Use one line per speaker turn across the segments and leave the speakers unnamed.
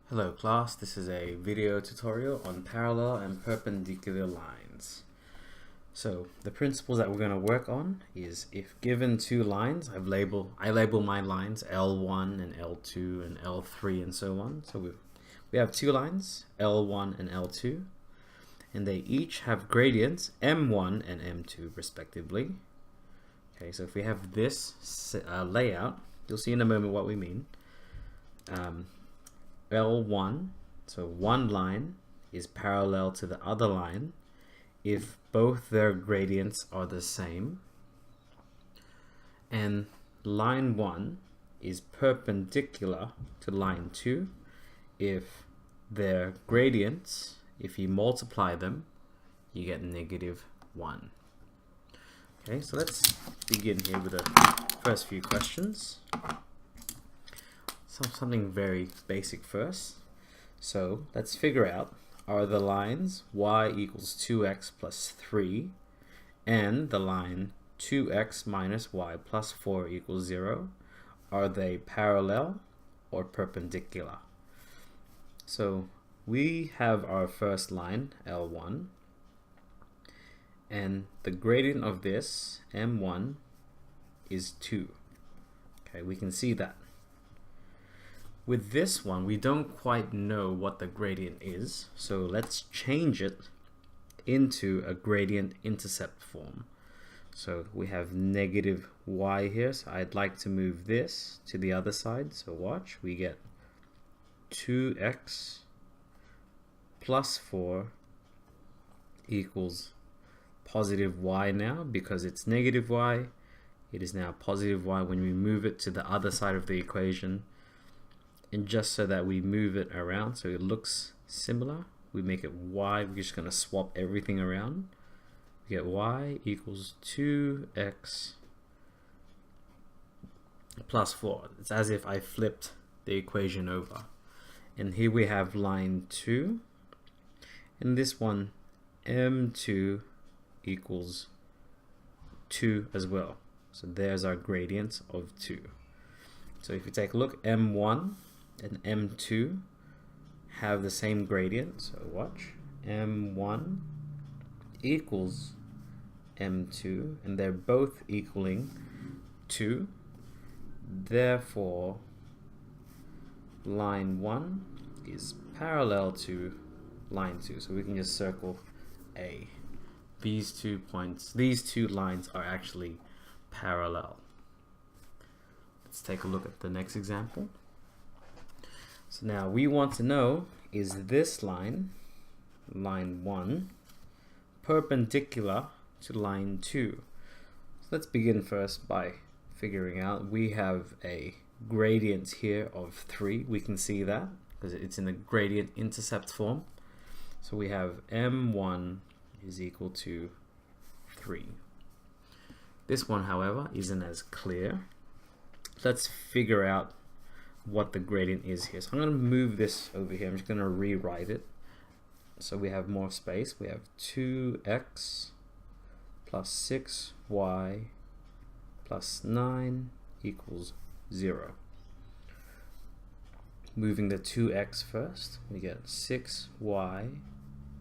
Hello class, this is a video tutorial on parallel and perpendicular lines. So the principles that we're going to work on is if given two lines, I label my lines L1 and L2 and L3 and so on. So we have two lines, L1 and L2, and they each have gradients M1 and M2 respectively. Okay, so if we have this layout, you'll see in a moment what we mean. L1, so one line is parallel to the other line if both their gradients are the same, and line 1 is perpendicular to line 2 if their gradients, if you multiply them, you get -1. Okay, so let's begin here with the first few questions. Something very basic first. So let's figure out, are the lines y equals 2x plus 3 and the line 2x minus y plus 4 equals 0, are they parallel or perpendicular? So we have our first line, L1, and the gradient of this, M1, is 2. Okay, we can see that. With this one, we don't quite know what the gradient is, so let's change it into a gradient intercept form. So we have -y here, so I'd like to move this to the other side. So watch, we get 2x plus 4 equals +y now, because it's -y. It is now +y when we move it to the other side of the equation. And just so that we move it around so it looks similar, we make it y. We're just going to swap everything around. We get y equals 2x plus 4. It's as if I flipped the equation over. And here we have line 2. And this one, M2 equals 2 as well. So there's our gradient of 2. So if you take a look, M1 and M2 have the same gradient. So watch, M1 equals M2, and they're both equaling 2. Therefore, line 1 is parallel to line 2. So we can just circle A. These 2 points, these two lines are actually parallel. Let's take a look at the next example. So now we want to know, is this line, line 1, perpendicular to line 2? So let's begin first by figuring out, we have a gradient here of 3. We can see that because it's in the gradient intercept form. So we have M1 is equal to 3. This one, however, isn't as clear. Let's figure out what the gradient is here. So I'm going to move this over here. I'm just going to rewrite it so we have more space. We have 2x plus 6y plus 9 equals 0. Moving the 2x first, we get 6y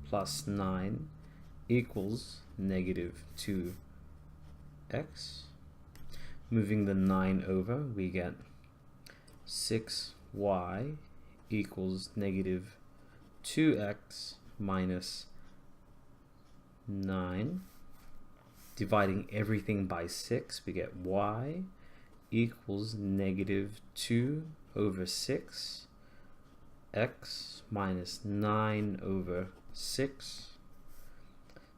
plus 9 equals -2x. Moving the 9 over, we get 6y equals -2x minus 9. Dividing everything by 6, we get y equals -2 over 6 x minus 9 over 6.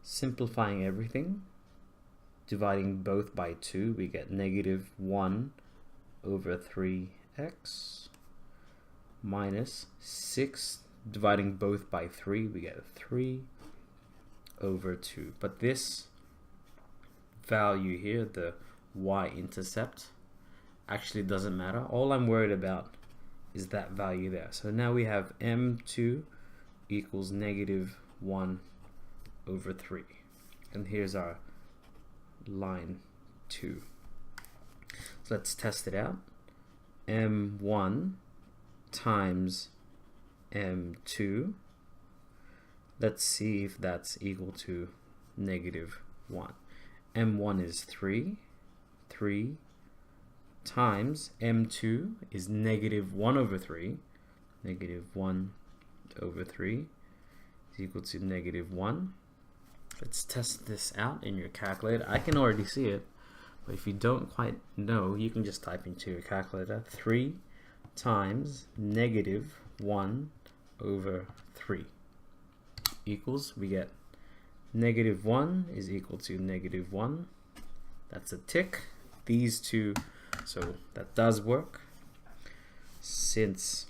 Simplifying everything, dividing both by 2, we get -1 over 3x minus 6. Dividing both by 3, we get 3 over 2. But this value here, the y-intercept, actually doesn't matter. All I'm worried about is that value there. So now we have M2 equals -1 over 3. And here's our line 2. So let's test it out. M1 times m2. Let's see if that's equal to negative 1. m1 is 3 times m2 is negative 1 over 3. Negative 1 over 3 is equal to negative 1. Let's test this out in your calculator. I can already see it, but if you don't quite know, you can just type into your calculator 3 times negative 1 over 3 equals, we get negative 1 is equal to negative 1. That's a tick. These two, so that does work. Since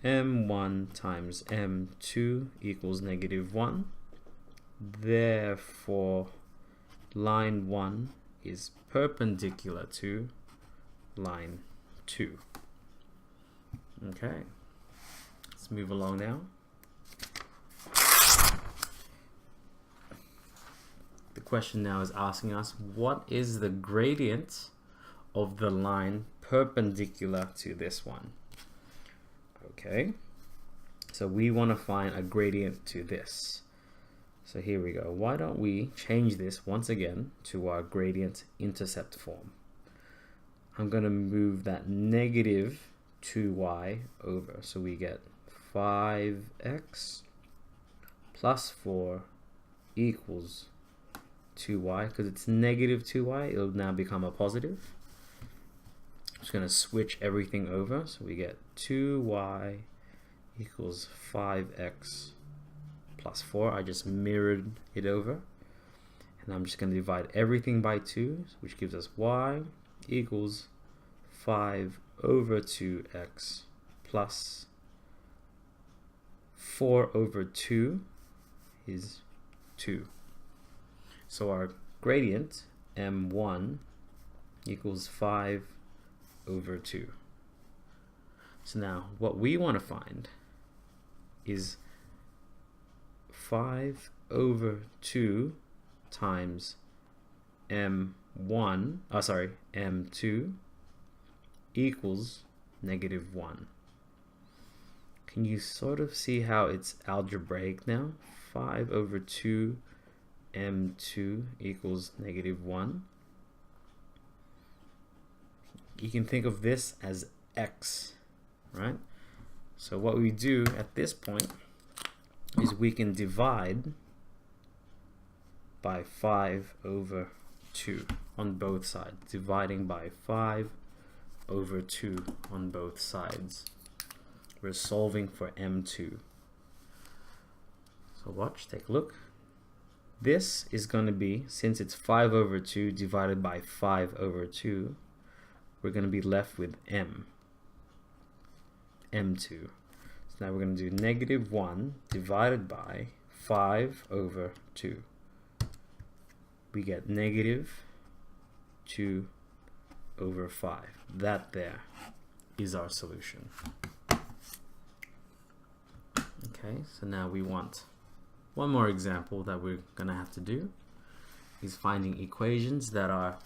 m1 times m2 equals negative 1, therefore line 1 is perpendicular to line 2. Okay, let's move along now. The question now is asking us, what is the gradient of the line perpendicular to this one? Okay, so we want to find a gradient to this. So here we go. Why don't we change this once again to our gradient intercept form? I'm going to move that negative 2y over. So we get 5x plus 4 equals 2y. Because it's negative 2y, it'll now become a positive. I'm just going to switch everything over. So we get 2y equals 5x plus 4. I just mirrored it over. And I'm just going to divide everything by 2, which gives us y equals 5 over 2x plus 4 over 2 is 2. So our gradient, m1, equals 5 over 2. So now what we want to find is 5 over 2 times m2 equals negative 1. Can you sort of see how it's algebraic now? 5 over 2 m2 equals negative 1. You can think of this as x, right? So what we do at this point is we can divide by 5 over 2 on both sides, dividing by 5 over 2 on both sides. We're solving for m2. So watch, take a look. This is going to be, since it's 5 over 2 divided by 5 over 2, we're going to be left with m2. So now we're going to do negative 1 divided by 5 over 2. We get negative 2 over 5. That there is our solution. Okay, so now we want one more example that we're going to have to do is finding equations that are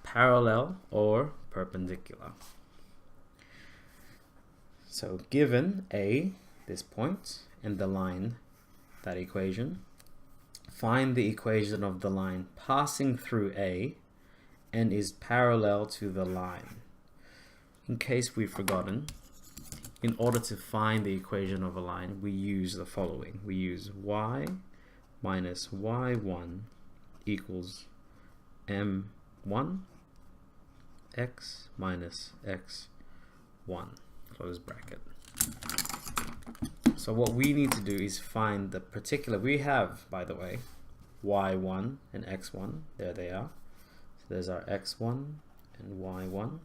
parallel or perpendicular. So given A, this point, and the line, that equation, find the equation of the line passing through A and is parallel to the line. In case we've forgotten, in order to find the equation of a line, we use the following. We use y minus y1 equals m1 x minus x1, close bracket. So what we need to do is find the particular, we have, by the way, y1 and x1, there they are. So there's our x1 and y1.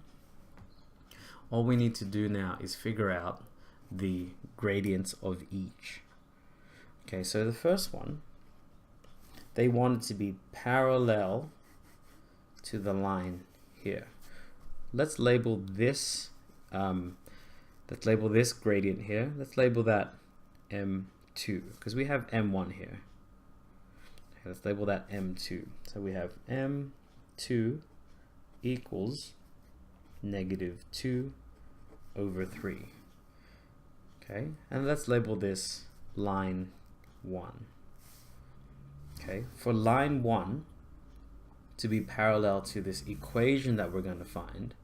All we need to do now is figure out the gradients of each. Okay, so the first one, they want it to be parallel to the line here. Let's label this gradient here. Let's label that m2 because we have m1 here. Okay, let's label that m2. So we have m2 equals negative 2 over 3. Okay, and let's label this line 1. Okay, for line 1 to be parallel to this equation that we're going to find,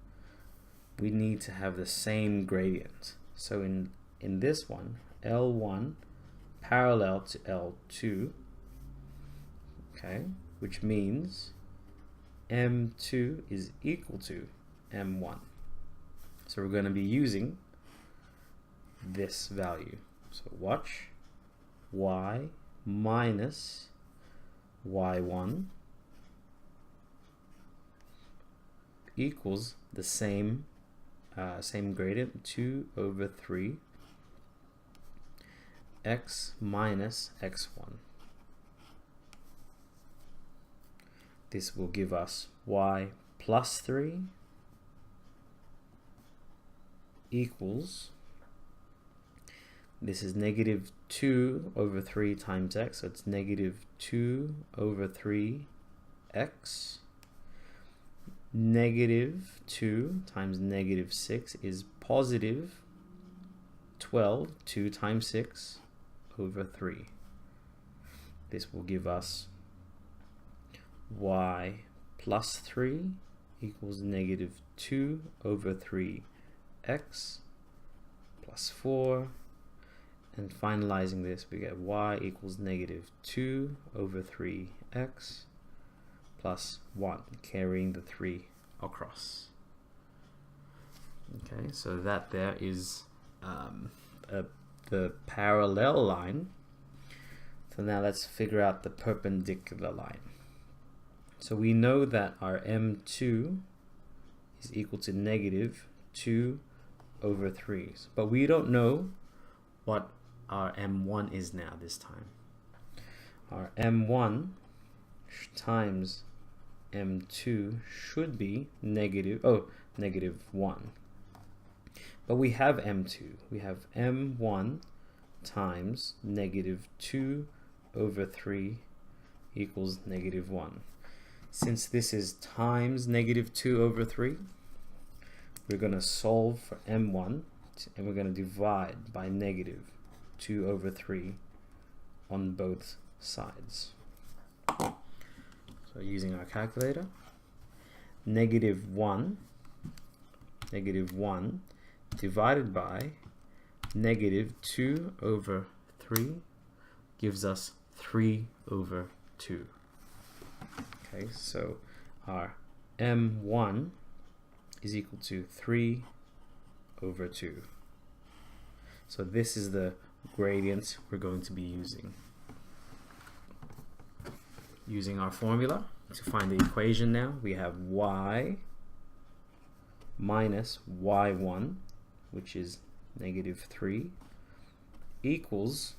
we need to have the same gradient. So in this one, L1 parallel to L2, okay, which means M2 is equal to M1. So we're going to be using this value. So watch, y minus y1 equals the same gradient, 2 over 3 x minus x1. This will give us y plus 3 equals, this is negative 2 over 3 times x, so it's negative 2 over 3 x. Negative 2 times negative 6 is positive 12, 2 times 6 over 3. This will give us y plus 3 equals negative 2 over 3 x plus 4, and finalizing this we get y equals negative 2 over 3 x plus 1, carrying the 3 across. Okay, so that there is the parallel line. So now let's figure out the perpendicular line. So we know that our M2 is equal to negative 2 over 3, but we don't know what our M1 is now this time. Our M1 times M2 should be negative 1. But we have M2. We have M1 times negative 2 over 3 equals negative 1. Since this is times negative 2 over 3, we're going to solve for M1 and we're going to divide by negative 2 over 3 on both sides. So using our calculator, negative 1 divided by negative 2 over 3 gives us 3 over 2. Okay, so our M1 is equal to 3 over 2. So this is the gradient we're going to be using. Using our formula to find the equation now, we have y minus y1, which is negative 3, equals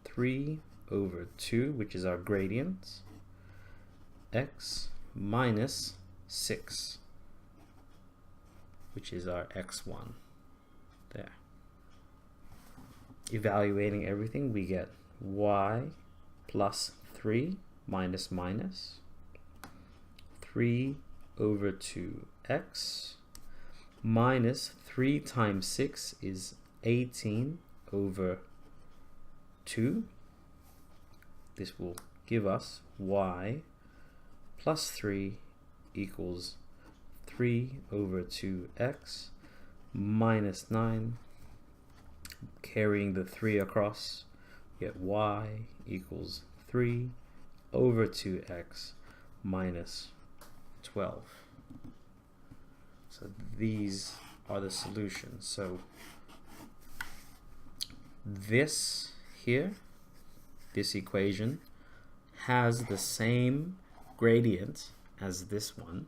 3 over 2, which is our gradient, x minus 6, which is our x1. There. Evaluating everything, we get y plus 3 minus 3 over 2x minus 3 times 6 is 18 over 2. This will give us y plus 3 equals 3 over 2x minus 9. Carrying the 3 across, get y equals 3 over 2x minus 12. So these are the solutions. So this here, this equation, has the same gradient as this one.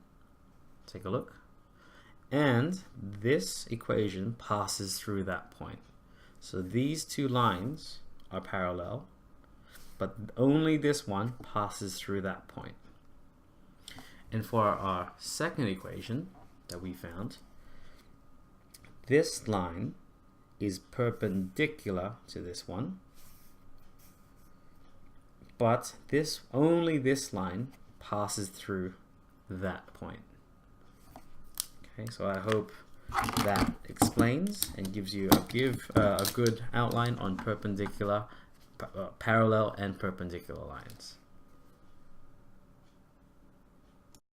Take a look. And this equation passes through that point. So these two lines are parallel, but only this one passes through that point. And for our second equation that we found, this line is perpendicular to this one, but only this line passes through that point. Okay, so I hope that explains and gives you a good outline on perpendicular, parallel and perpendicular lines.